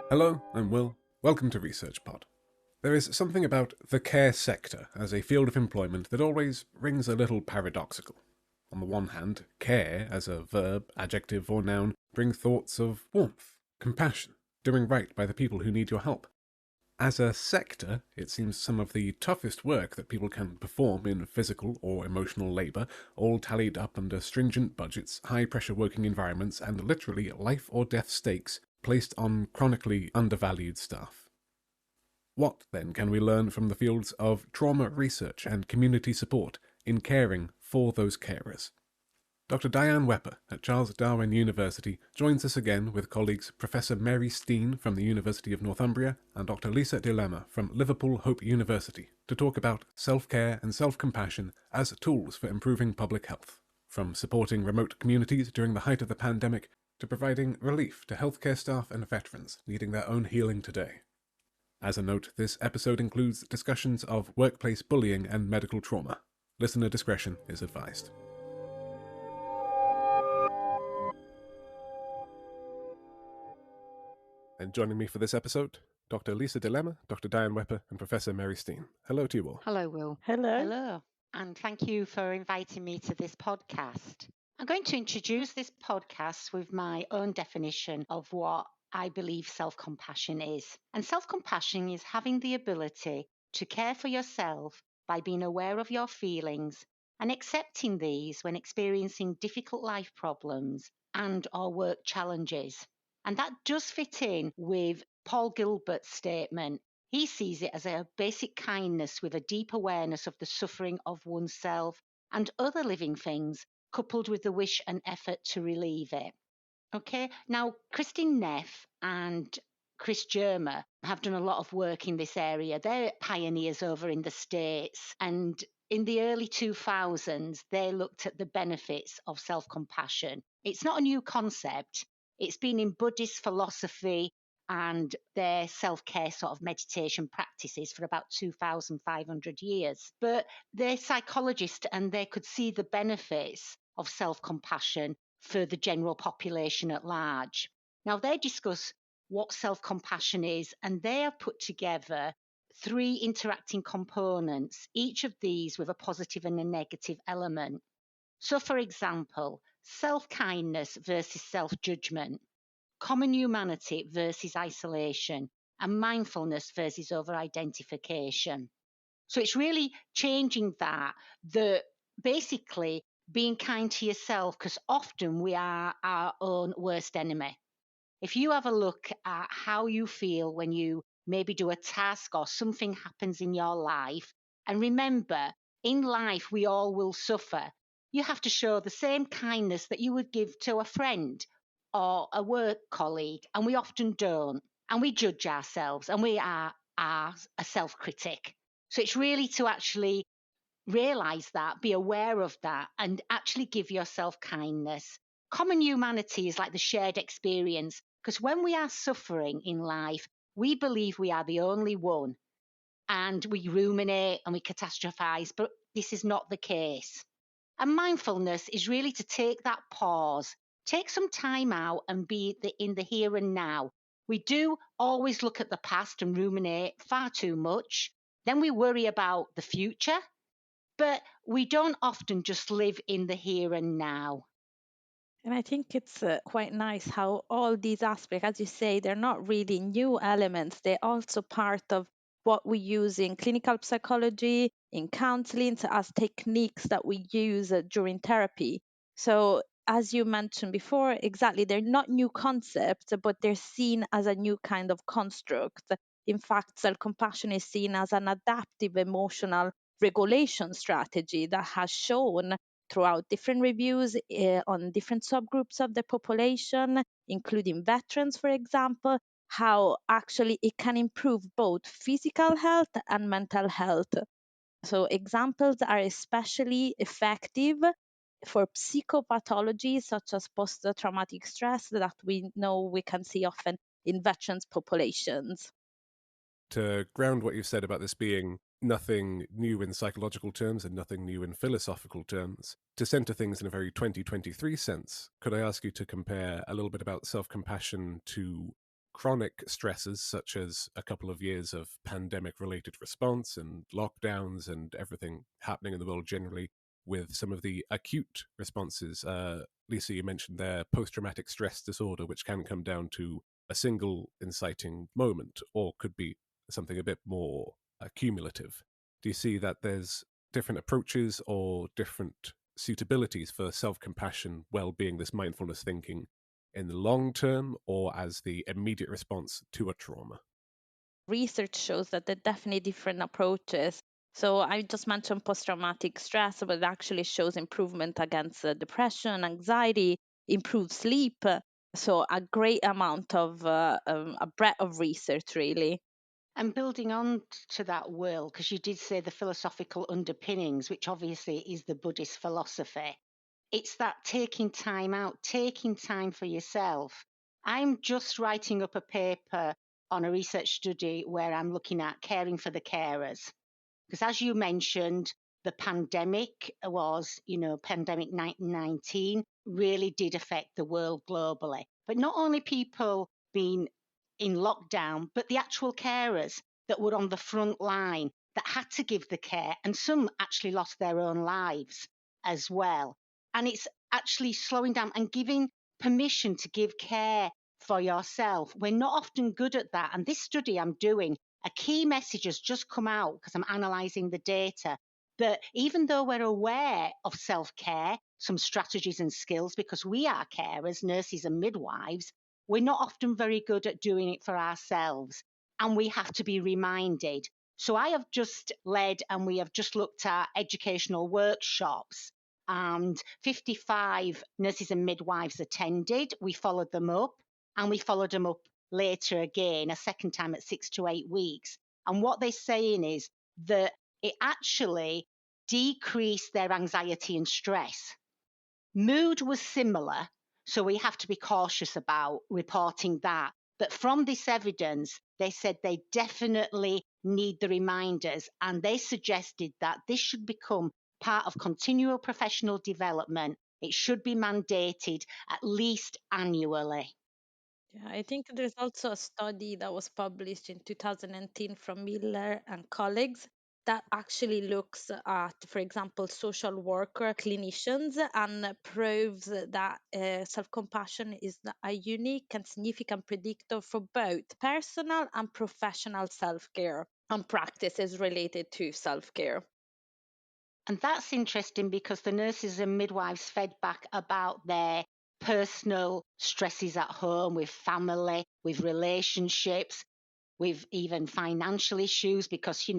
Hello, I'm Will. Welcome to ResearchPod. There is something about the care sector as a field of employment that always rings a little paradoxical. On the one hand, care as a verb, adjective, or noun brings thoughts of warmth, compassion, doing right by the people who need your help. As a sector, it seems some of the toughest work that people can perform in physical or emotional labour, all tallied up under stringent budgets, high-pressure working environments, and literally life-or-death stakes placed on chronically undervalued staff. What, then, can we learn from the fields of trauma research and community support in caring for those carers? Dr Dianne Wepa at Charles Darwin University joins us again with colleagues Professor Mary Steen from the University of Northumbria and Dr Lisa Di Lemma from Liverpool Hope University to talk about self-care and self-compassion as tools for improving public health, from supporting remote communities during the height of the pandemic to providing relief to healthcare staff and veterans needing their own healing today. As a note, this episode includes discussions of workplace bullying and medical trauma. Listener discretion is advised. And joining me for this episode, Dr Lisa Di Lemma, Dr Dianne Wepa, and Professor Mary Steen. Hello to you all. Hello, Will. Hello. Hello. And thank you for inviting me to this podcast. I'm going to introduce this podcast with my own definition of what I believe self-compassion is. And self-compassion is having the ability to care for yourself by being aware of your feelings and accepting these when experiencing difficult life problems and or work challenges. And that does fit in with Paul Gilbert's statement. He sees it as a basic kindness with a deep awareness of the suffering of oneself and other living things, coupled with the wish and effort to relieve it. Okay, now Christine Neff and Chris Germer have done a lot of work in this area. They're pioneers over in the States, and in the early 2000s, they looked at the benefits of self-compassion. It's not a new concept. It's been in Buddhist philosophy and their self-care sort of meditation practices for about 2,500 years. But they're psychologists and they could see the benefits of self-compassion for the general population at large. Now, they discuss what self-compassion is, and they have put together 3 interacting components, each of these with a positive and a negative element. So, for example, self-kindness versus self-judgment, common humanity versus isolation, and mindfulness versus over-identification. So it's really changing that basically being kind to yourself, because often we are our own worst enemy. If you have a look at how you feel when you maybe do a task or something happens in your life, and remember, in life we all will suffer. You have to show the same kindness that you would give to a friend or a work colleague, and we often don't. And we judge ourselves, and we are a self-critic. So it's really to actually realize that, be aware of that, and actually give yourself kindness. Common humanity is like the shared experience, because when we are suffering in life, we believe we are the only one, and we ruminate and we catastrophize, but this is not the case. And mindfulness is really to take that pause, take some time out and be in the here and now. We do always look at the past and ruminate far too much. Then we worry about the future, but we don't often just live in the here and now. And I think it's quite nice how all these aspects, as you say, they're not really new elements. They're also part of what we use in clinical psychology, in counseling, as techniques that we use during therapy. So as you mentioned before, exactly, they're not new concepts, but they're seen as a new kind of construct. In fact, self-compassion is seen as an adaptive emotional regulation strategy that has shown throughout different reviews on different subgroups of the population, including veterans, for example, how actually it can improve both physical health and mental health. So examples are especially effective for psychopathology such as post-traumatic stress that we know we can see often in veterans populations. To ground what you've said about this being nothing new in psychological terms and nothing new in philosophical terms, to centre things in a very 2023 sense, could I ask you to compare a little bit about self-compassion to chronic stresses, such as a couple of years of pandemic-related response and lockdowns and everything happening in the world generally, with some of the acute responses. Lisa, you mentioned there post-traumatic stress disorder, which can come down to a single inciting moment, or could be something a bit more cumulative. Do you see that there's different approaches or different suitabilities for self-compassion, well-being, this mindfulness thinking in the long term or as the immediate response to a trauma? Research shows that there are definitely different approaches. So I just mentioned post-traumatic stress, but it actually shows improvement against depression, anxiety, improved sleep. So a great amount of a breadth of research, really. And building on to that, Will, because you did say the philosophical underpinnings, which obviously is the Buddhist philosophy, it's that taking time out, taking time for yourself. I'm just writing up a paper on a research study where I'm looking at caring for the carers. Because as you mentioned, the pandemic was, pandemic 1919 really did affect the world globally. But not only people being in lockdown, but the actual carers that were on the front line that had to give the care, and some actually lost their own lives as well. And it's actually slowing down and giving permission to give care for yourself. We're not often good at that. And this study I'm doing, a key message has just come out because I'm analysing the data that even though we're aware of self-care, some strategies and skills, because we are carers, nurses and midwives, we're not often very good at doing it for ourselves. And we have to be reminded. So I have just led and we have just looked at educational workshops, and 55 nurses and midwives attended. We followed them up, and we followed them up later again, a second time at 6 to 8 weeks. And what they're saying is that it actually decreased their anxiety and stress. Mood was similar, so we have to be cautious about reporting that. But from this evidence, they said they definitely need the reminders, and they suggested that this should become part of continual professional development. It should be mandated at least annually. Yeah, I think there's also a study that was published in 2019 from Miller and colleagues that actually looks at, for example, social worker clinicians and proves that self-compassion is a unique and significant predictor for both personal and professional self-care and practices related to self-care. And that's interesting because the nurses and midwives fed back about their personal stresses at home with family, with relationships, with even financial issues, because,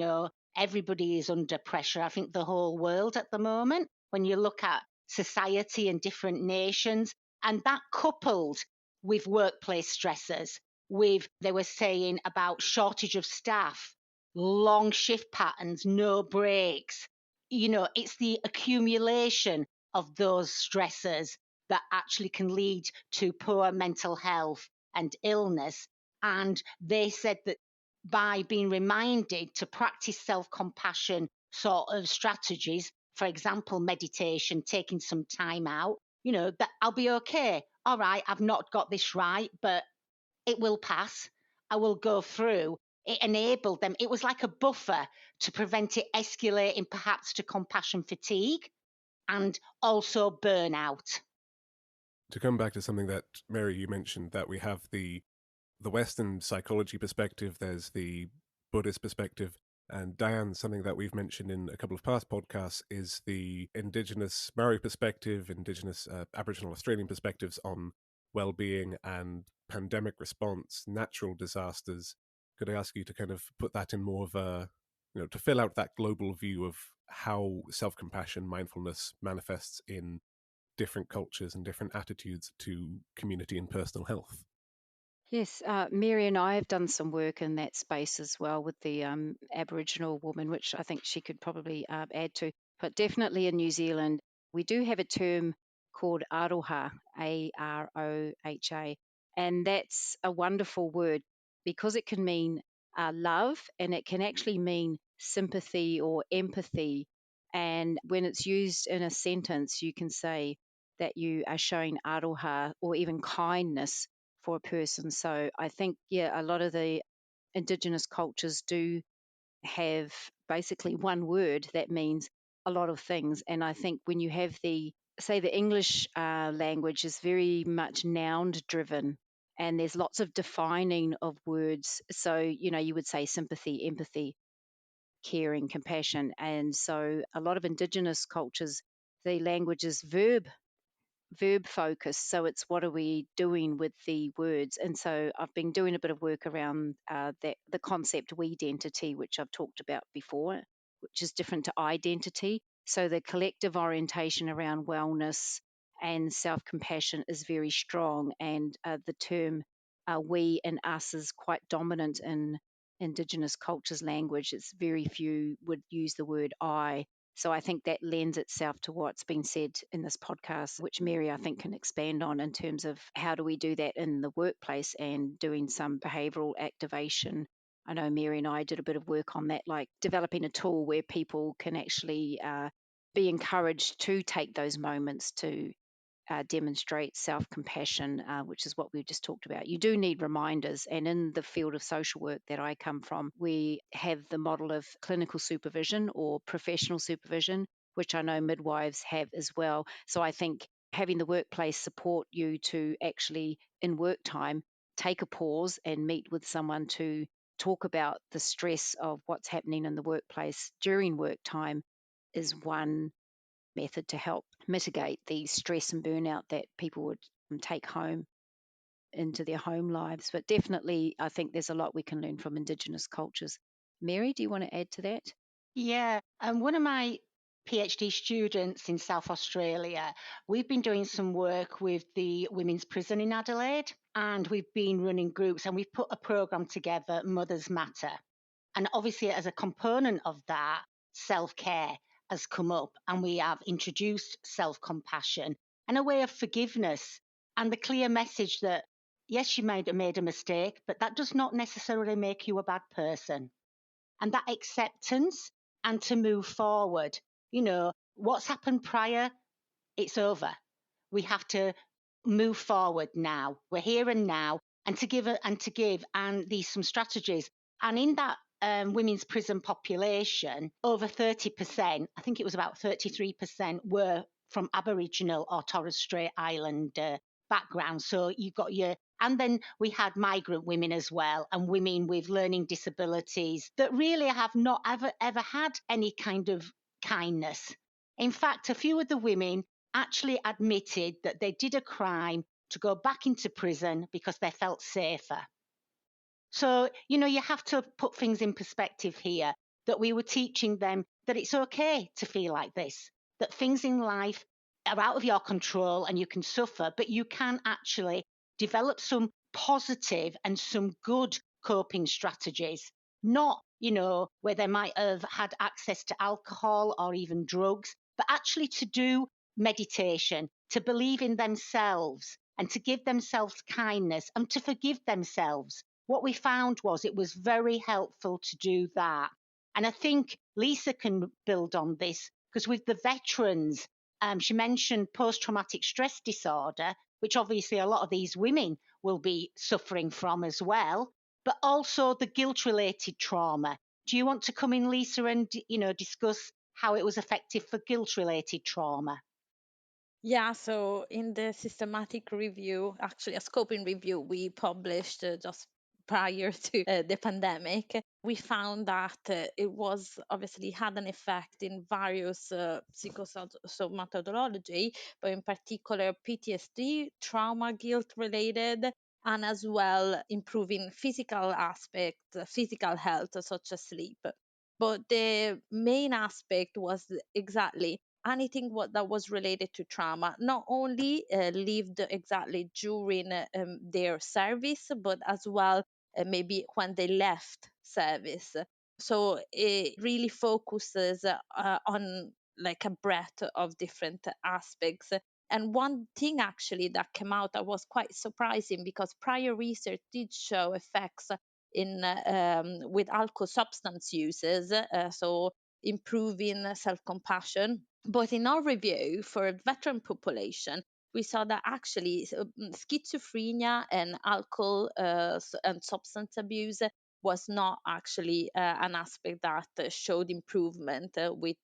everybody is under pressure. I think the whole world at the moment, when you look at society and different nations, and that coupled with workplace stresses, they were saying about shortage of staff, long shift patterns, no breaks. It's the accumulation of those stresses that actually can lead to poor mental health and illness. And they said that by being reminded to practice self-compassion sort of strategies, for example, meditation, taking some time out, that I'll be okay. All right, I've not got this right, but it will pass. I will go through. It enabled them. It was like a buffer to prevent it escalating perhaps to compassion fatigue and also burnout. To come back to something that, Mary, you mentioned, that we have the Western psychology perspective, there's the Buddhist perspective, and Dianne, something that we've mentioned in a couple of past podcasts is the Indigenous Maori perspective, Indigenous Aboriginal Australian perspectives on well-being and pandemic response, natural disasters. Could I ask you to kind of put that in more of a, to fill out that global view of how self-compassion, mindfulness manifests in different cultures and different attitudes to community and personal health? Yes, Mary and I have done some work in that space as well with the Aboriginal woman, which I think she could probably add to. But definitely in New Zealand, we do have a term called aroha, Aroha, and that's a wonderful word because it can mean love and it can actually mean sympathy or empathy. And when it's used in a sentence, you can say that you are showing aroha or even kindness for a person. So I think, a lot of the Indigenous cultures do have basically one word that means a lot of things. And I think when you have the English language is very much noun driven, and there's lots of defining of words. So, you would say sympathy, empathy, caring, compassion. And so a lot of Indigenous cultures, the language is verb focused. So it's what are we doing with the words? And so I've been doing a bit of work around the concept we identity, which I've talked about before, which is different to identity. So the collective orientation around wellness and self compassion is very strong, and the term we and us is quite dominant in Indigenous cultures' language. It's very few would use the word I. So I think that lends itself to what's been said in this podcast, which Mary, I think, can expand on in terms of how do we do that in the workplace and doing some behavioral activation. I know Mary and I did a bit of work on that, like developing a tool where people can actually be encouraged to take those moments to demonstrate self-compassion, which is what we've just talked about. You do need reminders, and in the field of social work that I come from, we have the model of clinical supervision or professional supervision, which I know midwives have as well. So I think having the workplace support you to actually, in work time, take a pause and meet with someone to talk about the stress of what's happening in the workplace during work time is one method to help mitigate the stress and burnout that people would take home into their home lives. But definitely, I think there's a lot we can learn from Indigenous cultures. Mary, do you want to add to that? Yeah, and one of my PhD students in South Australia, we've been doing some work with the women's prison in Adelaide, and we've been running groups, and we've put a program together, Mothers Matter. And obviously, as a component of that, self-care has come up, and we have introduced self-compassion and a way of forgiveness, and the clear message that yes, you might have made a mistake, but that does not necessarily make you a bad person. And that acceptance and to move forward. What's happened prior, it's over. We have to move forward now. We're here and now, and to give and these some strategies. And in that women's prison population, over 30%, I think it was about 33%, were from Aboriginal or Torres Strait Islander background. So you've got and then we had migrant women as well, and women with learning disabilities that really have not ever had any kind of kindness. In fact, a few of the women actually admitted that they did a crime to go back into prison because they felt safer. So, you have to put things in perspective here, that we were teaching them that it's okay to feel like this, that things in life are out of your control and you can suffer, but you can actually develop some positive and some good coping strategies, not, where they might have had access to alcohol or even drugs, but actually to do meditation, to believe in themselves and to give themselves kindness and to forgive themselves. What we found was it was very helpful to do that. And I think Lisa can build on this, because with the veterans, she mentioned post-traumatic stress disorder, which obviously a lot of these women will be suffering from as well, but also the guilt-related trauma. Do you want to come in, Lisa, and discuss how it was effective for guilt-related trauma? Yeah, so in the systematic review, actually a scoping review we published just prior to the pandemic, we found that it was obviously had an effect in various psychosomatology, but in particular PTSD, trauma, guilt related, and as well improving physical aspects, physical health, such as sleep. But the main aspect was exactly anything that was related to trauma, not only lived exactly during their service, but as well maybe when they left service. So it really focuses on like a breadth of different aspects. And one thing actually that came out that was quite surprising, because prior research did show effects in with alcohol substance uses, so improving self-compassion. But in our review for a veteran population, we saw that actually schizophrenia and alcohol and substance abuse was not actually an aspect that showed improvement with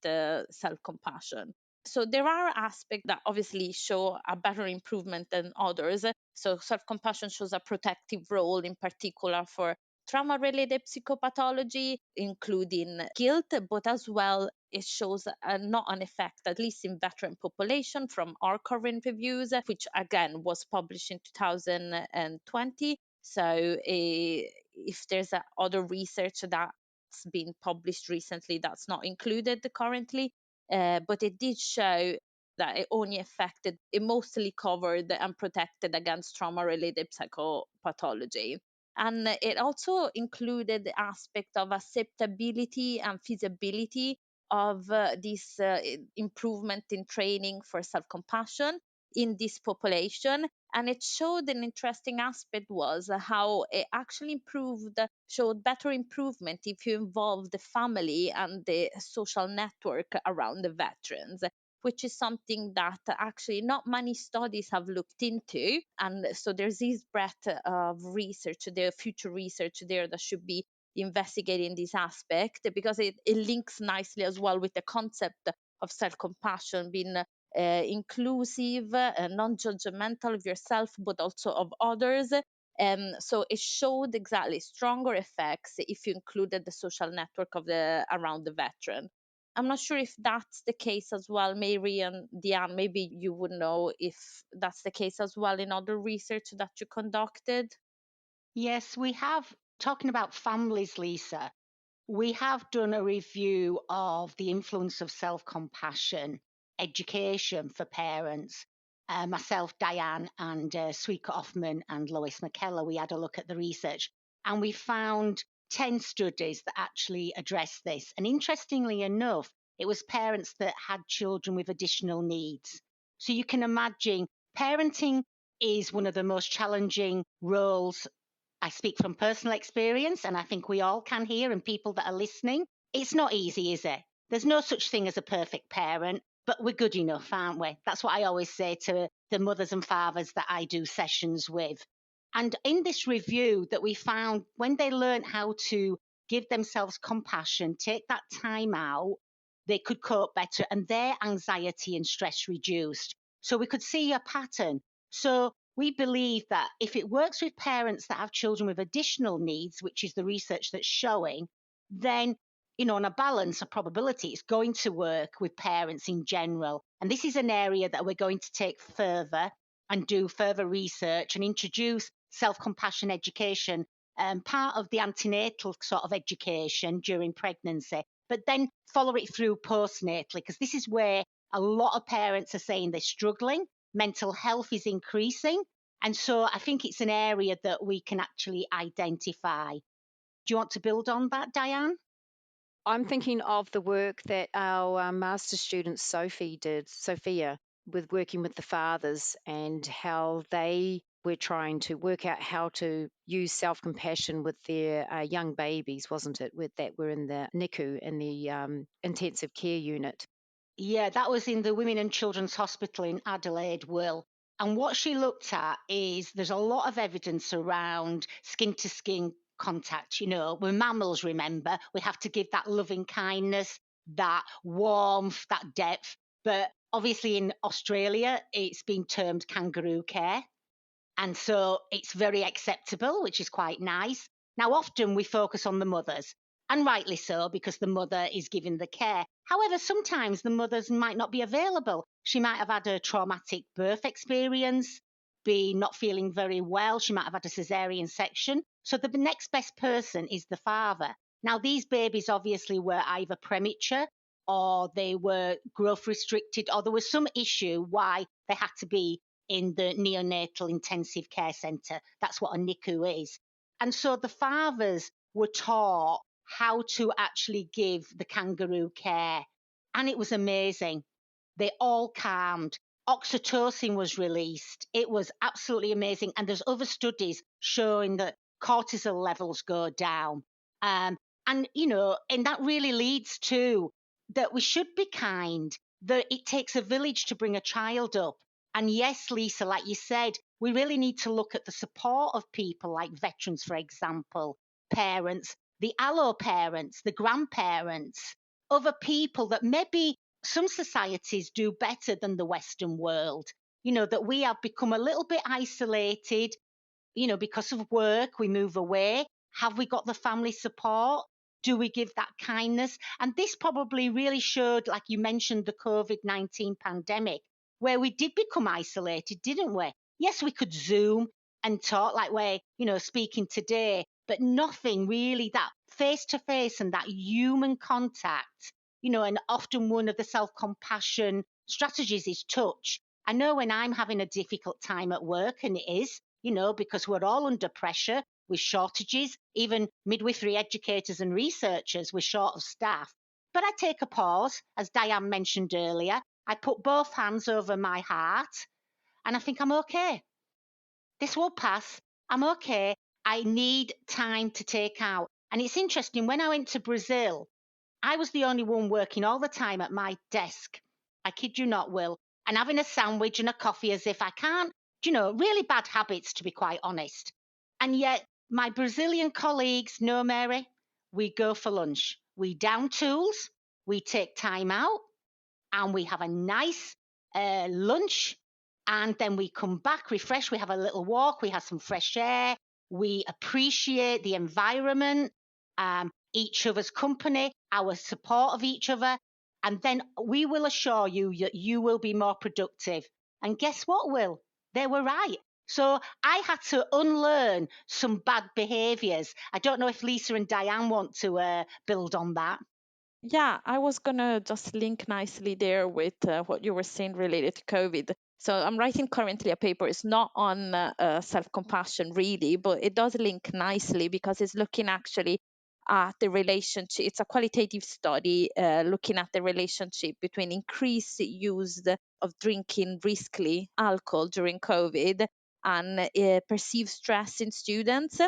self-compassion. So there are aspects that obviously show a better improvement than others. So self-compassion shows a protective role, in particular for trauma-related psychopathology, including guilt, but as well it shows not an effect, at least in veteran population, from our current reviews, which again was published in 2020. So if there's other research that's been published recently, that's not included currently, but it did show that it only affected, it mostly covered and protected against trauma-related psychopathology. And it also included the aspect of acceptability and feasibility of this improvement in training for self-compassion in this population. And it showed an interesting aspect was how it actually showed better improvement if you involve the family and the social network around the veterans, which is something that actually not many studies have looked into. And so there's this breadth of research, the future research there that should be investigating this aspect, because it links nicely as well with the concept of self-compassion being inclusive, non-judgmental of yourself, but also of others. So it showed exactly stronger effects if you included the social network around the veteran. I'm not sure if that's the case as well, Mary and Dianne. Maybe you would know if that's the case as well in other research that you conducted. Yes, we have. Talking about families, Lisa, we have done a review of the influence of self-compassion education for parents. Myself, Dianne, and Suika Hoffman and Lois McKellar, we had a look at the research, and we found 10 studies that actually address this. And interestingly enough, it was parents that had children with additional needs. So you can imagine parenting is one of the most challenging roles. I speak from personal experience, and I think we all can here, and people that are listening. It's not easy, is it? There's no such thing as a perfect parent, but we're good enough, aren't we? That's what I always say to the mothers and fathers that I do sessions with. And in this review that we found, when they learned how to give themselves compassion, take that time out, they could cope better and their anxiety and stress reduced. So we could see a pattern. So we believe that if it works with parents that have children with additional needs, which is the research that's showing, then, on a balance of probability, it's going to work with parents in general. And this is an area that we're going to take further and do further research and introduce self-compassion education, part of the antenatal sort of education during pregnancy, but then follow it through postnatally, because this is where a lot of parents are saying they're struggling. Mental health is increasing. And so I think it's an area that we can actually identify. Do you want to build on that, Dianne? I'm thinking of the work that our master student Sophia, with working with the fathers and how they were trying to work out how to use self-compassion with their young babies, wasn't it, that were in the NICU, in the intensive care unit. Yeah, that was in the Women and Children's Hospital in Adelaide, Will. And what she looked at is there's a lot of evidence around skin-to-skin contact. We're mammals, remember. We have to give that loving kindness, that warmth, that depth. But obviously in Australia, it's been termed kangaroo care. And so it's very acceptable, which is quite nice. Now, often we focus on the mothers, and rightly so, because the mother is giving the care. However, sometimes the mothers might not be available. She might have had a traumatic birth experience, be not feeling very well. She might have had a cesarean section. So the next best person is the father. Now, these babies obviously were either premature or they were growth restricted, or there was some issue why they had to be in the neonatal intensive care centre. That's what a NICU is. And so the fathers were taught how to actually give the kangaroo care. And it was amazing. They all calmed. Oxytocin was released. It was absolutely amazing. And there's other studies showing that cortisol levels go down. And that really leads to that we should be kind, that it takes a village to bring a child up. And yes, Lisa, like you said, we really need to look at the support of people like veterans, for example, parents, the allo parents, the grandparents, other people that maybe some societies do better than the Western world. That we have become a little bit isolated, because of work, we move away. Have we got the family support? Do we give that kindness? And this probably really showed, like you mentioned, the COVID-19 pandemic, where we did become isolated, didn't we? Yes, we could Zoom and talk like we're, speaking today, but nothing really that face to face and that human contact, and often one of the self compassion strategies is touch. I know when I'm having a difficult time at work, and it is, because we're all under pressure with shortages, even midwifery educators and researchers, we're short of staff. But I take a pause, as Dianne mentioned earlier. I put both hands over my heart and I think I'm okay. This will pass. I'm okay. I need time to take out. And it's interesting, when I went to Brazil, I was the only one working all the time at my desk. I kid you not, Will, and having a sandwich and a coffee as if I can't, really bad habits, to be quite honest. And yet, my Brazilian colleagues know, Mary, we go for lunch. We down tools, we take time out, and we have a nice lunch. And then we come back refreshed. We have a little walk, we have some fresh air, we appreciate the environment, each other's company, our support of each other. And then we will assure you that you will be more productive. And guess what, Will? They were right. So I had to unlearn some bad behaviors. I don't know if Lisa and Dianne want to build on that. Yeah, I was gonna just link nicely there with what you were saying related to COVID. So I'm writing currently a paper. It's not on self-compassion really, but it does link nicely because it's looking actually at the relationship. It's a qualitative study looking at the relationship between increased use of drinking risky alcohol during COVID and perceived stress in students.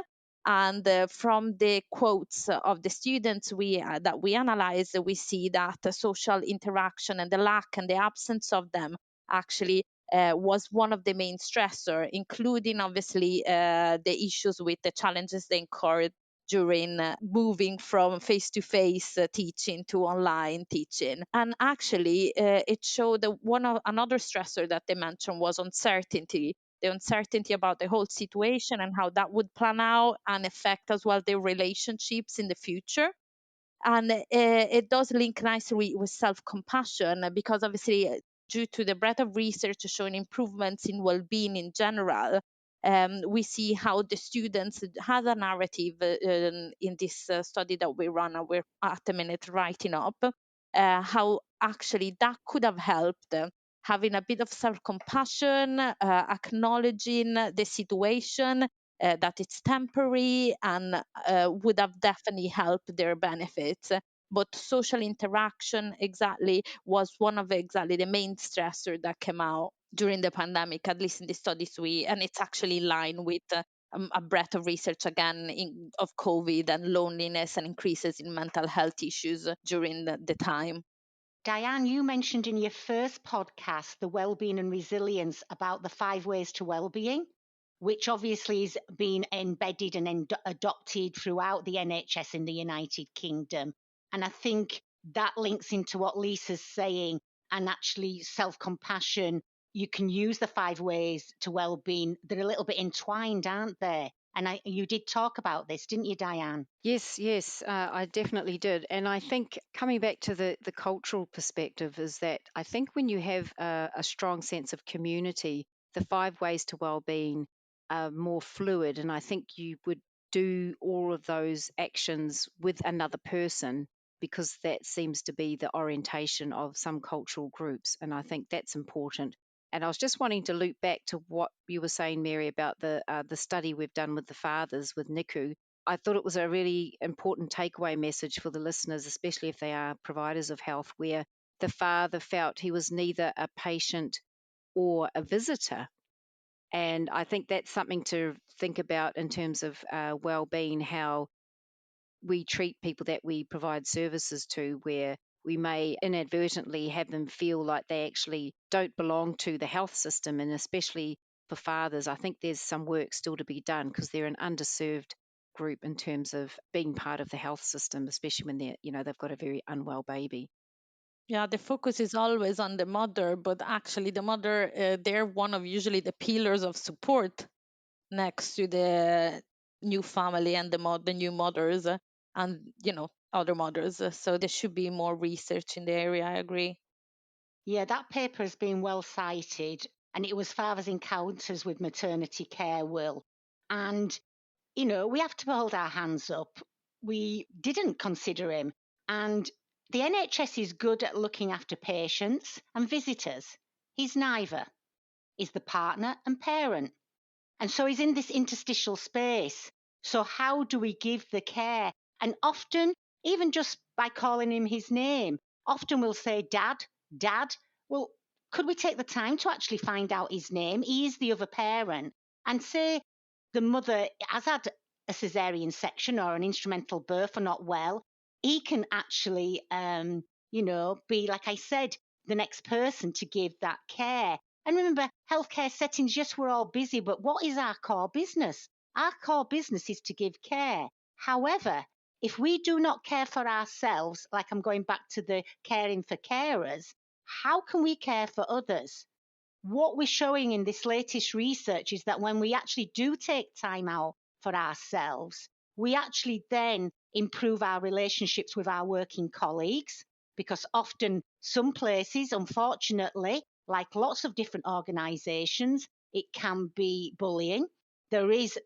And from the quotes of the students that we analyze, we see that the social interaction and the lack and the absence of them actually was one of the main stressor, including obviously the issues with the challenges they incurred during moving from face-to-face teaching to online teaching. And actually, it showed that another stressor that they mentioned was uncertainty, the uncertainty about the whole situation and how that would plan out and affect as well their relationships in the future. And it does link nicely with self-compassion because obviously due to the breadth of research showing improvements in well-being in general, we see how the students had a narrative in this study that we run and we're at the minute writing up, how actually that could have helped having a bit of self-compassion, acknowledging the situation, that it's temporary and would have definitely helped their benefits. But social interaction exactly was one of exactly the main stressor that came out during the pandemic, at least in the studies and it's actually in line with a breadth of research again of COVID and loneliness and increases in mental health issues during the time. Dianne, you mentioned in your first podcast the well-being and resilience about the 5 ways to well-being, which obviously is being embedded and adopted throughout the NHS in the United Kingdom. And I think that links into what Lisa's saying, and actually self-compassion. You can use the 5 ways to well-being. They're a little bit entwined, aren't they? And you did talk about this, didn't you, Dianne? Yes, I definitely did. And I think coming back to the cultural perspective is that I think when you have a strong sense of community, the 5 ways to well-being are more fluid. And I think you would do all of those actions with another person because that seems to be the orientation of some cultural groups. And I think that's important. And I was just wanting to loop back to what you were saying, Mary, about the study we've done with the fathers with NICU. I thought it was a really important takeaway message for the listeners, especially if they are providers of health, where the father felt he was neither a patient or a visitor. And I think that's something to think about in terms of well-being, how we treat people that we provide services to, where we may inadvertently have them feel like they actually don't belong to the health system. And especially for fathers, I think there's some work still to be done because they're an underserved group in terms of being part of the health system, especially when they've got a very unwell baby. Yeah, the focus is always on the mother, but actually the mother, they're one of usually the pillars of support next to the new family and the new mothers and other mothers. So there should be more research in the area. I agree. Yeah, that paper has been well cited, and it was Father's Encounters with Maternity Care, Will. And, we have to hold our hands up. We didn't consider him. And the NHS is good at looking after patients and visitors. He's neither. He's the partner and parent. And so he's in this interstitial space. So, how do we give the care? And often, even just by calling him his name, often we'll say, Dad, Dad. Well, could we take the time to actually find out his name? He is the other parent. And say the mother has had a cesarean section or an instrumental birth or not well, he can actually, be, like I said, the next person to give that care. And remember, healthcare settings, yes, we're all busy, but what is our core business? Our core business is to give care. However, if we do not care for ourselves, like I'm going back to the caring for carers, how can we care for others? What we're showing in this latest research is that when we actually do take time out for ourselves, we actually then improve our relationships with our working colleagues, because often some places, unfortunately, like lots of different organizations, it can be bullying. There is,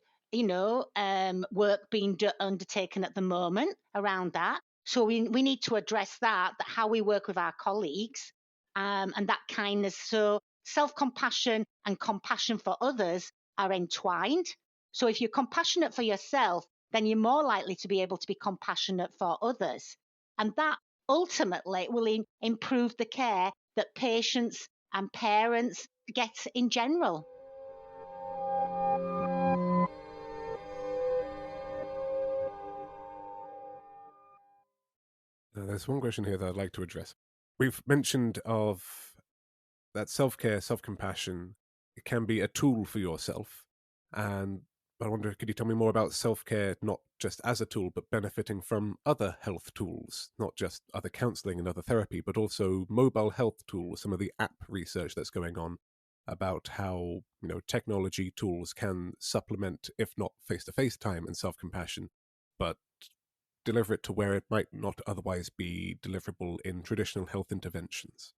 work being undertaken at the moment around that. So we need to address that how we work with our colleagues, and that kindness. So self-compassion and compassion for others are entwined. So if you're compassionate for yourself, then you're more likely to be able to be compassionate for others. And that ultimately will improve the care that patients and parents get in general. There's one question here that I'd like to address. We've mentioned of that self-care, self-compassion, it can be a tool for yourself. And I wonder, could you tell me more about self-care, not just as a tool, but benefiting from other health tools, not just other counseling and other therapy, but also mobile health tools, some of the app research that's going on about how, technology tools can supplement, if not face-to-face time and self-compassion, but deliver it to where it might not otherwise be deliverable in traditional health interventions.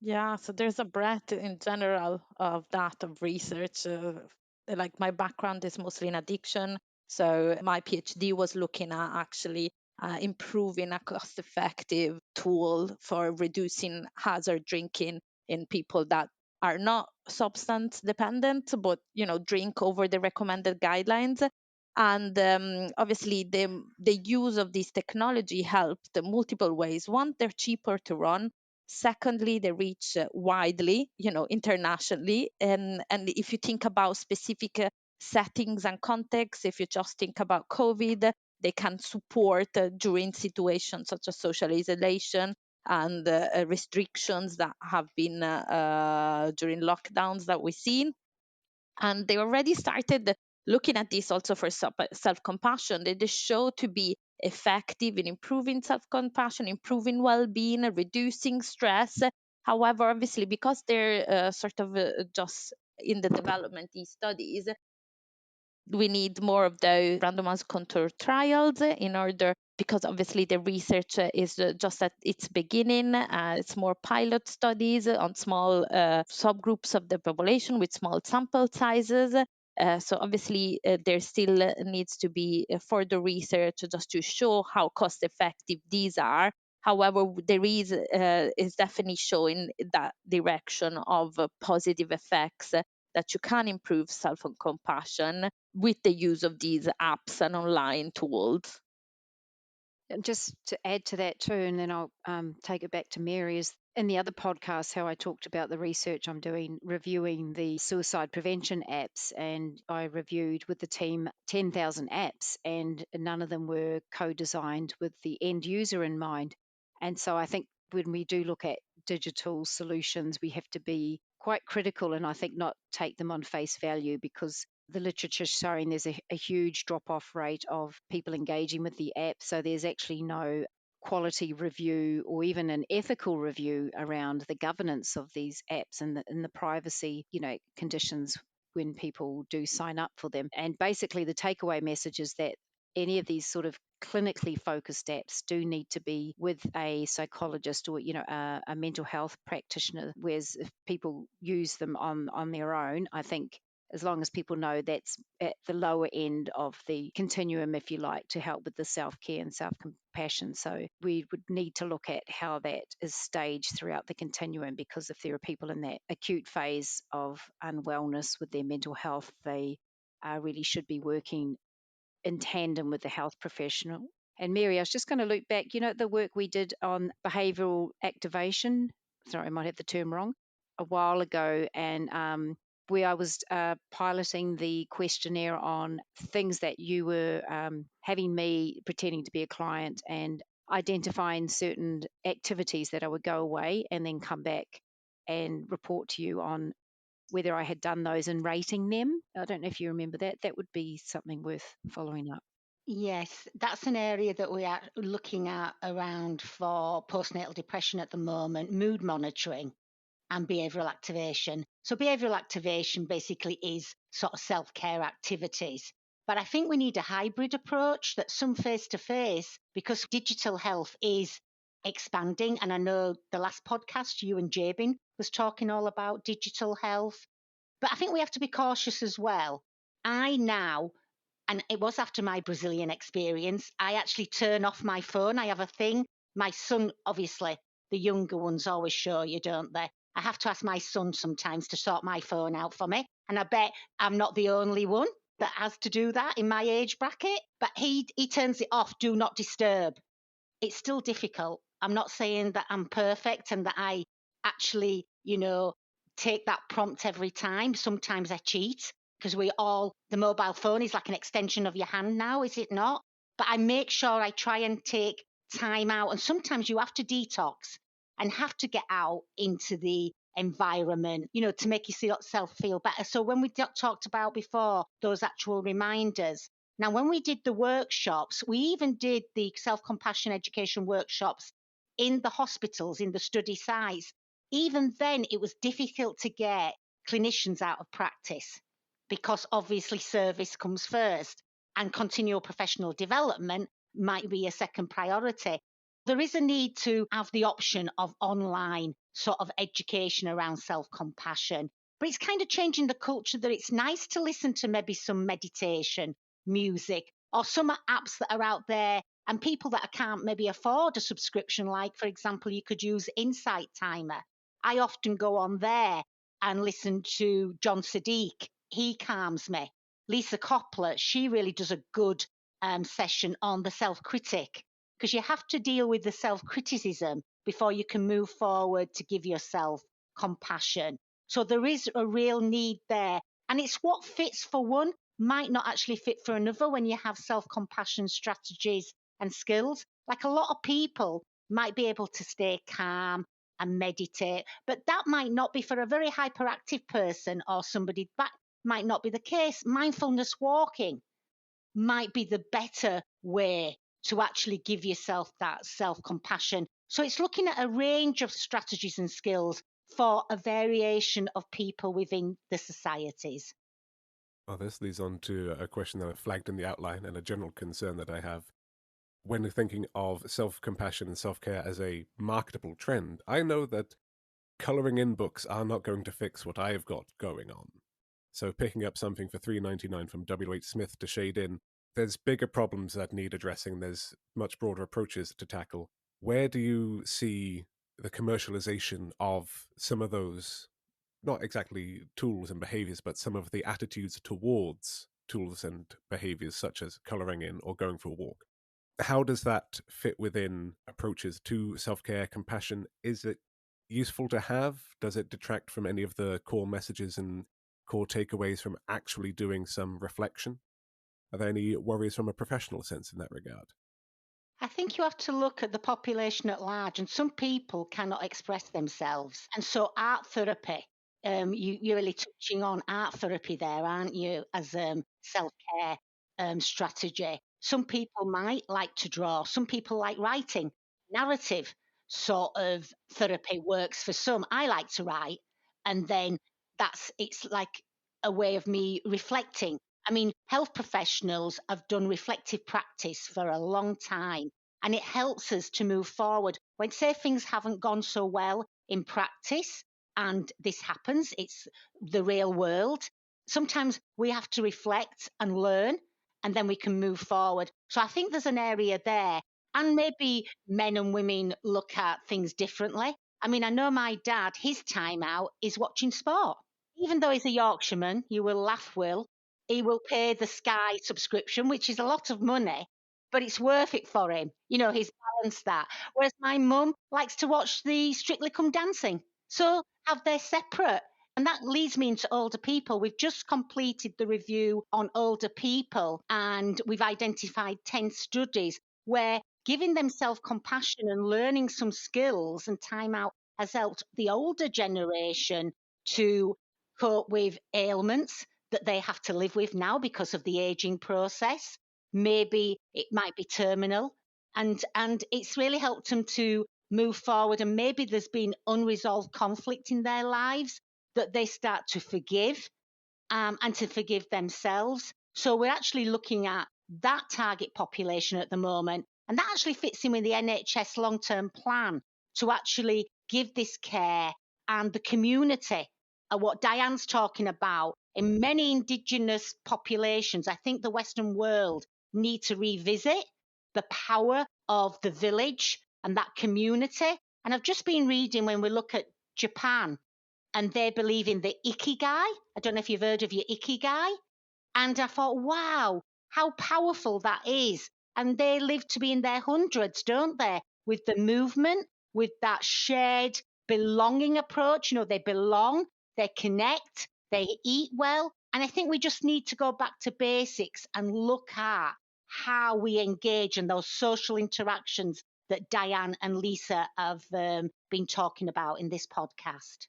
Yeah, so there's a breadth in general of that of research. Like my background is mostly in addiction, so my PhD was looking at actually improving a cost-effective tool for reducing hazard drinking in people that are not substance dependent, but drink over the recommended guidelines. And obviously, the use of this technology helped multiple ways. One, they're cheaper to run. Secondly, they reach widely, internationally. And if you think about specific settings and contexts, if you just think about COVID, they can support during situations such as social isolation and restrictions that have been during lockdowns that we've seen. And they already started looking at this also for self-compassion. They show to be effective in improving self-compassion, improving well-being, reducing stress. However, obviously, because they're just in the development, these studies, we need more of those randomized control trials in order, because obviously the research is just at its beginning. It's more pilot studies on small subgroups of the population with small sample sizes. So obviously there still needs to be further research just to show how cost effective these are. However, there is definitely showing that direction of positive effects, that you can improve self-compassion with the use of these apps and online tools. And just to add to that too, and then I'll take it back to Mary, is in the other podcast how I talked about the research I'm doing reviewing the suicide prevention apps, and I reviewed with the team 10,000 apps, and none of them were co-designed with the end user in mind. And so I think when we do look at digital solutions, we have to be quite critical and I think not take them on face value, because the literature is showing there's a huge drop off rate of people engaging with the app. So there's actually no quality review or even an ethical review around the governance of these apps and the privacy, conditions when people do sign up for them. And basically the takeaway message is that any of these sort of clinically focused apps do need to be with a psychologist or a mental health practitioner, whereas if people use them on their own, I think as long as people know that's at the lower end of the continuum, if you like, to help with the self-care and self-compassion. So we would need to look at how that is staged throughout the continuum, because if there are people in that acute phase of unwellness with their mental health, they really should be working in tandem with the health professional. And Mary, I was just going to loop back, the work we did on behavioural activation, sorry, I might have the term wrong, a while ago, and where I was piloting the questionnaire on things that you were having me pretending to be a client and identifying certain activities that I would go away and then come back and report to you on whether I had done those and rating them. I don't know if you remember that. That would be something worth following up. Yes, that's an area that we are looking at around for postnatal depression at the moment, mood monitoring and behavioural activation. So behavioural activation basically is sort of self-care activities. But I think we need a hybrid approach, that some face-to-face, because digital health is expanding. And I know the last podcast, you and Jabin was talking all about digital health. But I think we have to be cautious as well. I now, and it was after my Brazilian experience, I actually turn off my phone. I have a thing. My son, obviously, the younger ones always show you, don't they? I have to ask my son sometimes to sort my phone out for me. And I bet I'm not the only one that has to do that in my age bracket. But he turns it off, do not disturb. It's still difficult. I'm not saying that I'm perfect and that I actually, take that prompt every time. Sometimes I cheat, because the mobile phone is like an extension of your hand now, is it not? But I make sure I try and take time out. And sometimes you have to detox and have to get out into the environment, to make yourself feel better. So when we talked about before, those actual reminders. Now, when we did the workshops, we even did the self-compassion education workshops in the hospitals, in the study sites. Even then, it was difficult to get clinicians out of practice, because obviously service comes first and continual professional development might be a second priority. There is a need to have the option of online sort of education around self-compassion, but it's kind of changing the culture that it's nice to listen to maybe some meditation, music, or some apps that are out there, and people that can't maybe afford a subscription, like, for example, you could use Insight Timer. I often go on there and listen to John Sadiq. He calms me. Lisa Coppler, she really does a good session on the self-critic, because you have to deal with the self-criticism before you can move forward to give yourself compassion. So there is a real need there. And it's what fits for one might not actually fit for another when you have self-compassion strategies and skills. Like, a lot of people might be able to stay calm and meditate, but that might not be for a very hyperactive person or somebody. That might not be the case. Mindfulness walking might be the better way to actually give yourself that self-compassion. So it's looking at a range of strategies and skills for a variation of people within the societies. Well, this leads on to a question that I flagged in the outline and a general concern that I have. When thinking of self-compassion and self-care as a marketable trend, I know that colouring in books are not going to fix what I've got going on. So picking up something for $3.99 from W.H. Smith to shade in, there's bigger problems that need addressing. There's much broader approaches to tackle. Where do you see the commercialization of some of those, not exactly tools and behaviors, but some of the attitudes towards tools and behaviors such as colouring in or going for a walk? How does that fit within approaches to self-care, compassion? Is it useful to have? Does it detract from any of the core messages and core takeaways from actually doing some reflection? Are there any worries from a professional sense in that regard? I think you have to look at the population at large, and some people cannot express themselves. And so, art therapy, you're really touching on art therapy there, aren't you, as self care strategy? Some people might like to draw, some people like writing. Narrative sort of therapy works for some. I like to write, and then it's like a way of me reflecting. I mean, health professionals have done reflective practice for a long time, and it helps us to move forward. When, say, things haven't gone so well in practice, and this happens, it's the real world. Sometimes we have to reflect and learn, and then we can move forward. So I think there's an area there. And maybe men and women look at things differently. I mean, I know my dad, his time out is watching sport. Even though he's a Yorkshireman, you will laugh, Will, he will pay the Sky subscription, which is a lot of money, but it's worth it for him. You know, he's balanced that. Whereas my mum likes to watch the Strictly Come Dancing. So have they separate. And that leads me into older people. We've just completed the review on older people, and we've identified 10 studies where giving them self compassion and learning some skills and time out has helped the older generation to cope with ailments that they have to live with now because of the aging process. Maybe it might be terminal, and it's really helped them to move forward. And maybe there's been unresolved conflict in their lives that they start to forgive, and to forgive themselves. So we're actually looking at that target population at the moment, and that actually fits in with the NHS long-term plan to actually give this care, and the community, what Diane's talking about. In many Indigenous populations, I think the Western world need to revisit the power of the village and that community. And I've just been reading, when we look at Japan, and they believe in the ikigai. I don't know if you've heard of your ikigai. And I thought, wow, how powerful that is. And they live to be in their hundreds, don't they? With the movement, with that shared belonging approach. You know, they belong, they connect, they eat well. And I think we just need to go back to basics and look at how we engage in those social interactions that Dianne and Lisa have been talking about in this podcast.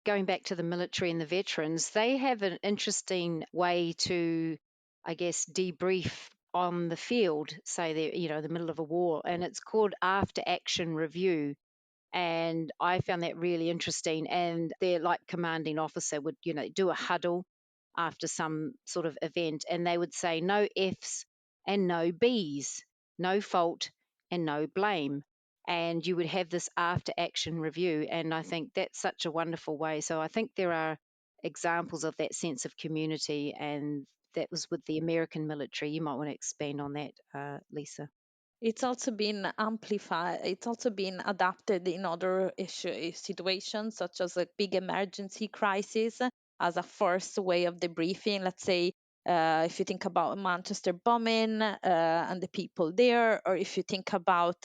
Going back to the military and the veterans, they have an interesting way to, I guess, debrief on the field, say they're, the middle of a war, and it's called after action review. And I found that really interesting. And their like commanding officer would, do a huddle after some sort of event, and they would say no F's and no B's, no fault and no blame. And you would have this after action review. And I think that's such a wonderful way. So I think there are examples of that sense of community, and that was with the American military. You might want to expand on that, Lisa. It's also been amplified, it's also been adapted in other situations, such as a big emergency crisis, as a first way of debriefing. Let's say, if you think about Manchester bombing and the people there, or if you think about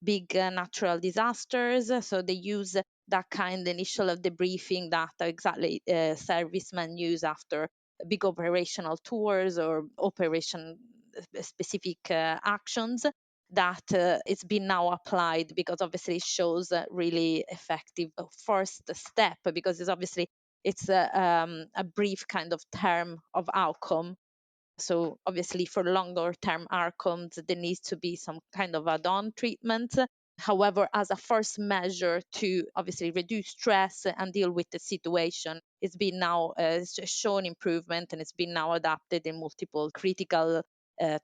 big natural disasters, so they use that kind of initial of debriefing that exactly servicemen use after big operational tours or operation specific actions, that it's been now applied, because obviously it shows a really effective first step, because it's a brief kind of term of outcome. So obviously for longer term outcomes, there needs to be some kind of add-on treatment. However, as a first measure to obviously reduce stress and deal with the situation, it's been now shown improvement, and it's been now adapted in multiple critical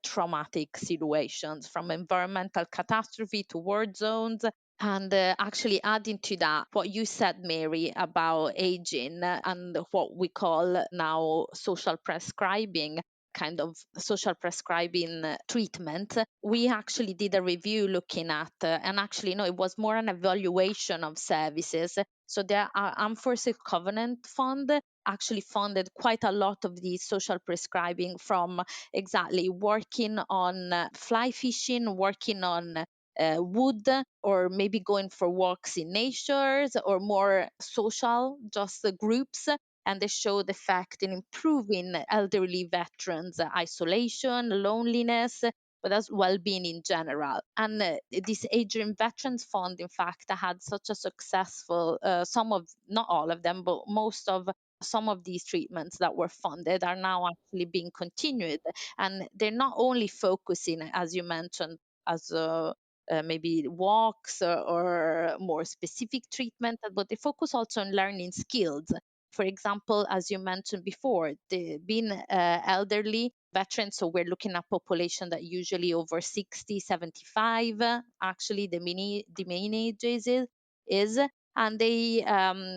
traumatic situations, from environmental catastrophe to war zones. And actually adding to that, what you said, Mary, about aging and what we call now social prescribing, kind of social prescribing treatment. We actually did a review looking at, and actually, no, it was more an evaluation of services. So the Armed Forces Covenant Fund actually funded quite a lot of the social prescribing, from exactly working on fly fishing, working on wood, or maybe going for walks in nature, or more social, just groups. And they showed effect in improving elderly veterans' isolation, loneliness, but as well-being in general. And this Aging Veterans Fund, in fact, had such a successful, not all of them, but most of some of these treatments that were funded are now actually being continued. And they're not only focusing, as you mentioned, as maybe walks or more specific treatment, but they focus also on learning skills. For example, as you mentioned before, being elderly veterans, so we're looking at population that usually over 60, 75, actually the main age is. And they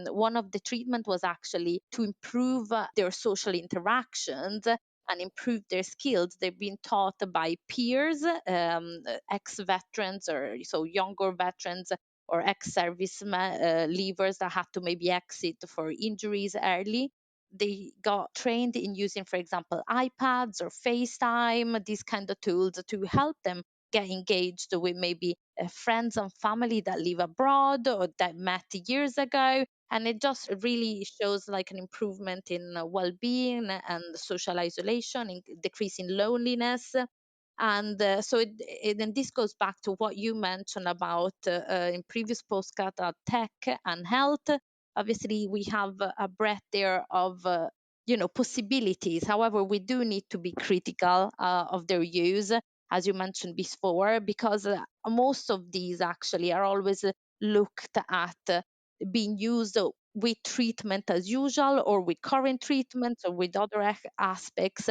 one of the treatment was actually to improve their social interactions and improve their skills. They've been taught by peers, ex-veterans, or so younger veterans or ex-service leavers that had to maybe exit for injuries early. They got trained in using, for example, iPads or FaceTime, these kind of tools to help them get engaged with maybe friends and family that live abroad or that met years ago. And it just really shows like an improvement in well-being and social isolation, in decreasing loneliness. And and this goes back to what you mentioned about in previous postcard, tech and health. Obviously, we have a breadth there of possibilities. However, we do need to be critical of their use, as you mentioned before, because most of these actually are always looked at being used with treatment as usual, or with current treatments, or with other aspects.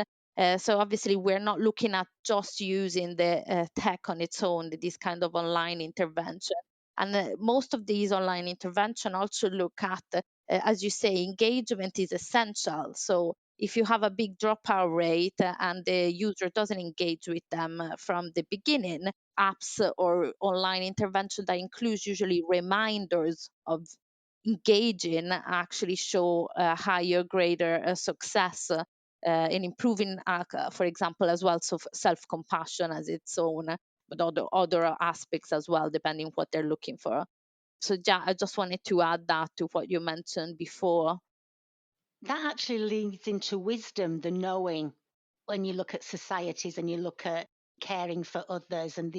So obviously, we're not looking at just using the tech on its own, this kind of online intervention. And most of these online intervention also look at, as you say, engagement is essential. So if you have a big dropout rate and the user doesn't engage with them from the beginning, apps or online intervention that includes usually reminders of engaging actually show a higher, greater success in improving, for example, as well, so self-compassion as its own, but other aspects as well, depending what they're looking for. So yeah, I just wanted to add that to what you mentioned before. That actually leads into wisdom, the knowing, when you look at societies and you look at caring for others and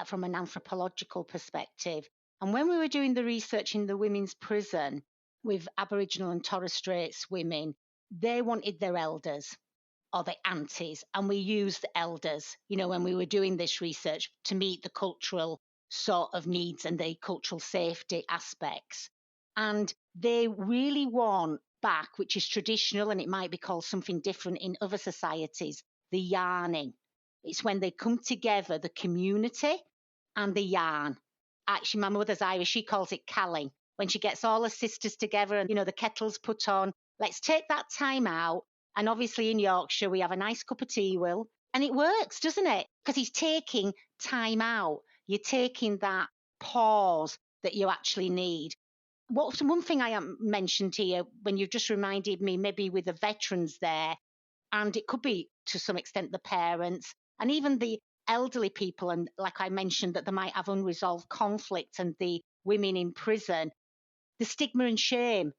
from an anthropological perspective. And when we were doing the research in the women's prison with Aboriginal and Torres Straits women, they wanted their elders or the aunties, and we used elders, when we were doing this research to meet the cultural sort of needs and the cultural safety aspects. And they really want back, which is traditional, and it might be called something different in other societies, the yarning. It's when they come together, the community and the yarn. Actually, my mother's Irish, she calls it calling. When she gets all her sisters together and, the kettle's put on, let's take that time out. And obviously in Yorkshire, we have a nice cup of tea, Will. And it works, doesn't it? Because he's taking time out. You're taking that pause that you actually need. One thing I mentioned here, when you've just reminded me, maybe with the veterans there, and it could be to some extent the parents and even the elderly people, and like I mentioned, that they might have unresolved conflict, and the women in prison, the stigma and shame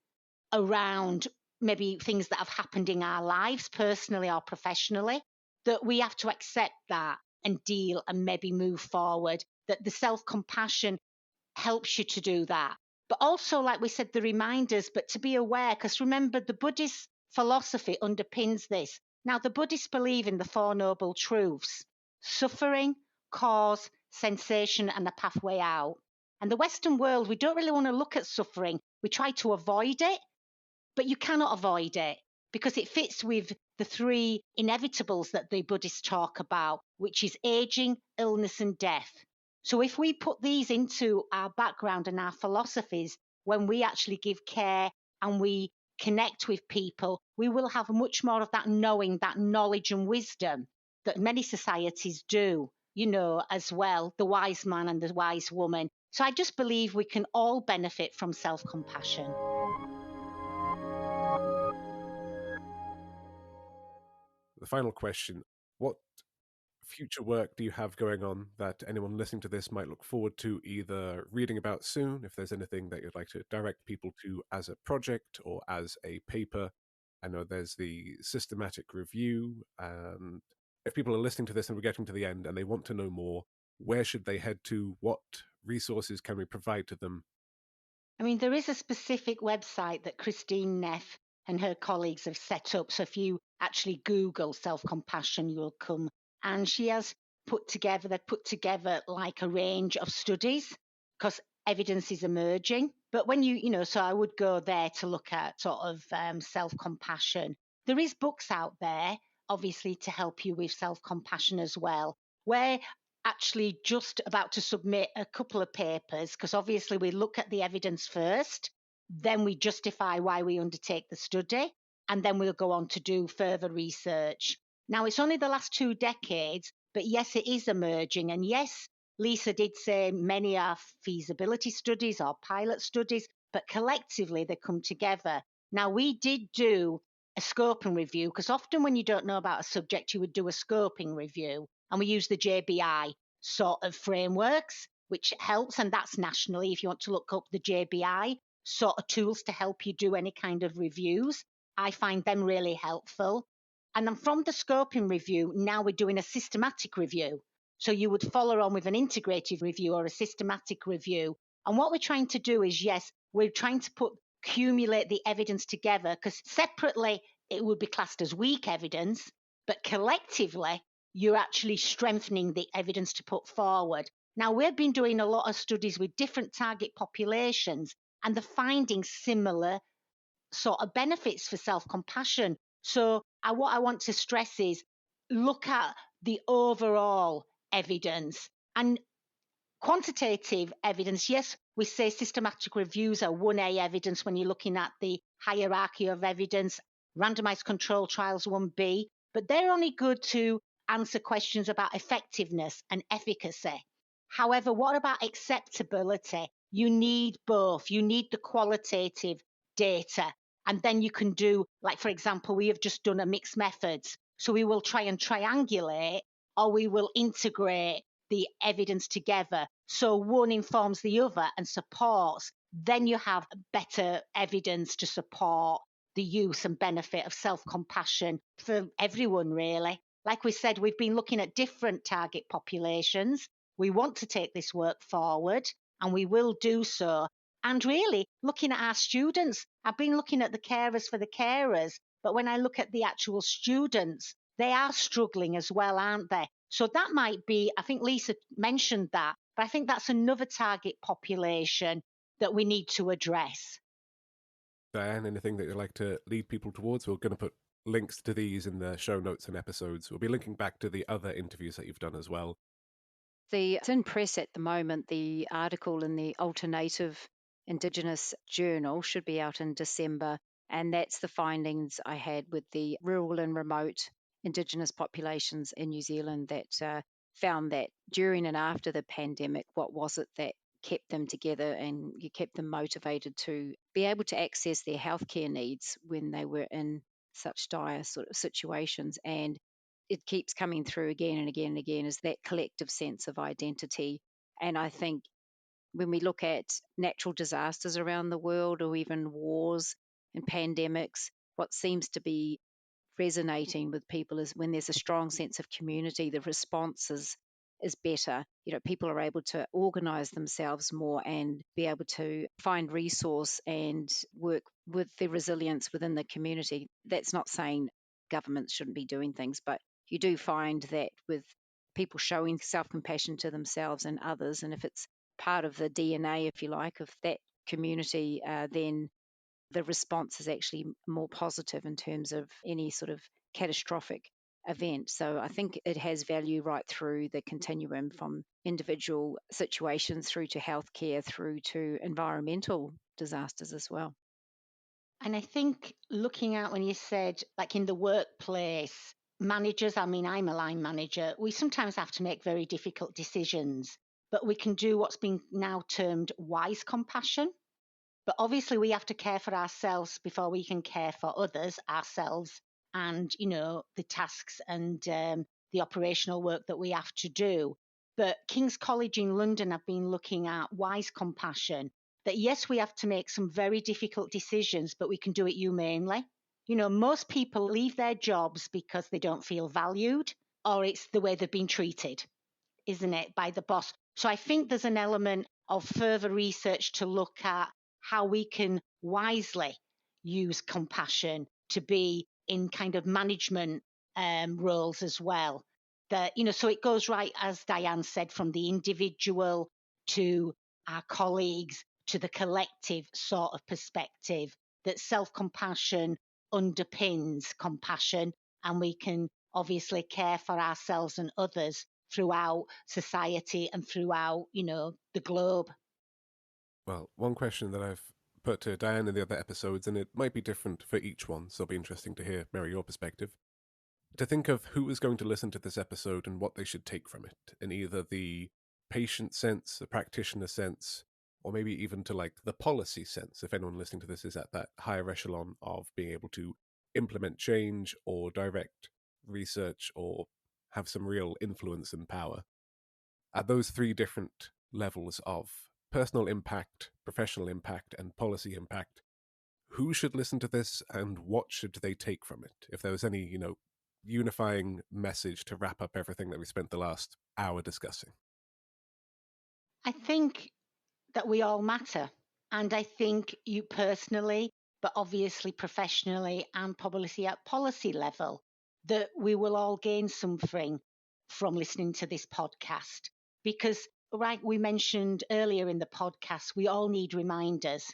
around maybe things that have happened in our lives, personally or professionally, that we have to accept that and deal and maybe move forward, that the self-compassion helps you to do that. But also, like we said, the reminders, but to be aware, because remember, the Buddhist philosophy underpins this. Now, the Buddhists believe in the Four Noble Truths: suffering, cause, sensation, and the pathway out. And the Western world, we don't really want to look at suffering. We try to avoid it, but you cannot avoid it because it fits with the three inevitables that the Buddhists talk about, which is aging, illness, and death. So if we put these into our background and our philosophies, when we actually give care and we connect with people, we will have much more of that knowing, that knowledge and wisdom that many societies do, as well, the wise man and the wise woman. So I just believe we can all benefit from self-compassion. The final question: what future work do you have going on that anyone listening to this might look forward to either reading about soon, if there's anything that you'd like to direct people to as a project or as a paper? I know there's the systematic review and if people are listening to this and we're getting to the end and they want to know more, where should they head to? What resources can we provide to them? I mean, there is a specific website that Christine Neff and her colleagues have set up. So if you actually Google self-compassion, you'll come. And she has they've put together like a range of studies because evidence is emerging. But when so I would go there to look at sort of self-compassion. There is books out there, obviously, to help you with self-compassion as well. We're actually just about to submit a couple of papers because obviously we look at the evidence first, then we justify why we undertake the study, and then we'll go on to do further research. Now, it's only the last 2 decades, but yes, it is emerging. And yes, Lisa did say many are feasibility studies or pilot studies, but collectively they come together. Now, we did do a scoping review because often when you don't know about a subject, you would do a scoping review. And we use the JBI sort of frameworks, which helps. And that's nationally, if you want to look up the JBI sort of tools to help you do any kind of reviews, I find them really helpful. And then from the scoping review, now we're doing a systematic review. So you would follow on with an integrative review or a systematic review. And what we're trying to do is, yes, we're trying to accumulate the evidence together because separately it would be classed as weak evidence, but collectively you're actually strengthening the evidence to put forward. Now, we've been doing a lot of studies with different target populations and the finding similar sort of benefits for self-compassion. So what I want to stress is look at the overall evidence and quantitative evidence. Yes, we say systematic reviews are 1A evidence when you're looking at the hierarchy of evidence, randomized control trials 1B, but they're only good to answer questions about effectiveness and efficacy. However, what about acceptability? You need both. You need the qualitative data. And then you can do, like, for example, we have just done a mixed methods. So we will try and triangulate or we will integrate the evidence together. So one informs the other and supports. Then you have better evidence to support the use and benefit of self-compassion for everyone, really. Like we said, we've been looking at different target populations. We want to take this work forward, and we will do so. And really, looking at our students, I've been looking at the carers for the carers, but when I look at the actual students, they are struggling as well, aren't they? So that might be, I think Lisa mentioned that, but I think that's another target population that we need to address. Dianne, anything that you'd like to lead people towards? We're going to put links to these in the show notes and episodes. We'll be linking back to the other interviews that you've done as well. It's in press at the moment. The article in the Alternative Indigenous Journal should be out in December, and that's the findings I had with the rural and remote Indigenous populations in New Zealand that found that during and after the pandemic, what was it that kept them together and you kept them motivated to be able to access their healthcare needs when they were in such dire sort of situations. And it keeps coming through again and again and again is that collective sense of identity. And I think when we look at natural disasters around the world or even wars and pandemics, what seems to be resonating with people is when there's a strong sense of community, the response is better. People are able to organize themselves more and be able to find resource and work with the resilience within the community. That's not saying governments shouldn't be doing things, but you do find that with people showing self-compassion to themselves and others, and if it's part of the DNA, if you like, of that community, then the response is actually more positive in terms of any sort of catastrophic event. So I think it has value right through the continuum from individual situations through to healthcare, through to environmental disasters as well. And I think looking at when you said, like in the workplace, managers, I'm a line manager, we sometimes have to make very difficult decisions, but we can do what's been now termed wise compassion. But obviously we have to care for ourselves before we can care for others, ourselves, and, the tasks and the operational work that we have to do. But King's College in London have been looking at wise compassion, that yes, we have to make some very difficult decisions, but we can do it humanely. Most people leave their jobs because they don't feel valued or it's the way they've been treated, isn't it, by the boss? So I think there's an element of further research to look at how we can wisely use compassion to be in kind of management roles as well. That, so it goes right, as Dianne said, from the individual to our colleagues to the collective sort of perspective, that self-compassion underpins compassion, and we can obviously care for ourselves and others throughout society and throughout, the globe. Well, one question that I've put to Dianne in the other episodes, and it might be different for each one, so it'll be interesting to hear, Mary, your perspective. To think of who is going to listen to this episode and what they should take from it, in either the patient sense, the practitioner sense, or maybe even to like the policy sense, if anyone listening to this is at that higher echelon of being able to implement change or direct research or have some real influence and power. At those three different levels of personal impact, professional impact, and policy impact, who should listen to this and what should they take from it? If there was any, unifying message to wrap up everything that we spent the last hour discussing. I think that we all matter. And I think you personally, but obviously professionally and probably at policy level, that we will all gain something from listening to this podcast. Because, right, we mentioned earlier in the podcast, we all need reminders.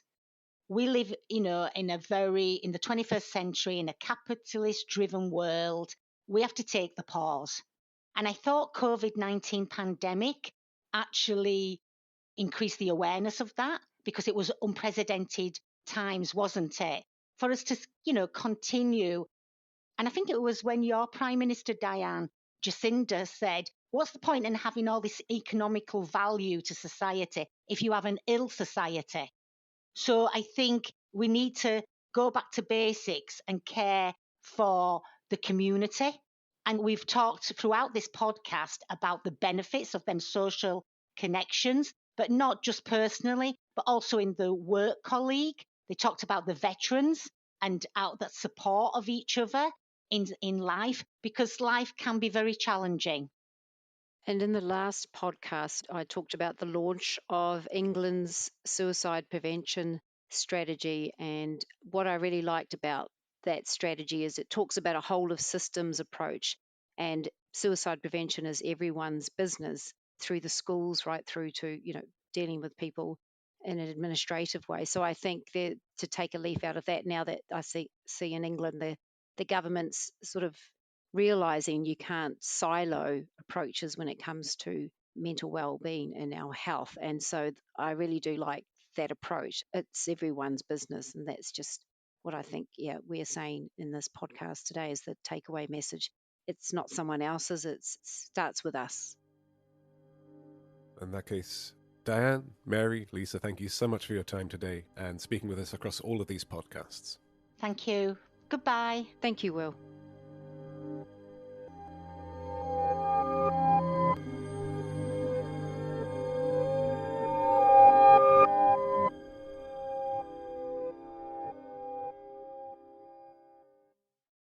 We live, in the 21st century, in a capitalist driven world. We have to take the pause. And I thought COVID-19 pandemic actually increase the awareness of that, because it was unprecedented times, wasn't it? For us to, continue. And I think it was when your Prime Minister, Dianne, Jacinda, said, what's the point in having all this economical value to society if you have an ill society? So I think we need to go back to basics and care for the community. And we've talked throughout this podcast about the benefits of them social connections, but not just personally, but also in the work colleague. They talked about the veterans and out that support of each other in life, because life can be very challenging. And in the last podcast, I talked about the launch of England's suicide prevention strategy. And what I really liked about that strategy is it talks about a whole of systems approach. And suicide prevention is everyone's business, through the schools right through to, dealing with people in an administrative way. So I think to take a leaf out of that, now that I see in England, the government's sort of realizing you can't silo approaches when it comes to mental well-being and our health. And so I really do like that approach. It's everyone's business, and that's just what I think we're saying in this podcast today is the takeaway message. It's not someone else's, it starts with us. In that case, Dianne, Mary, Lisa, thank you so much for your time today and speaking with us across all of these podcasts. Thank you. Goodbye. Thank you, Will.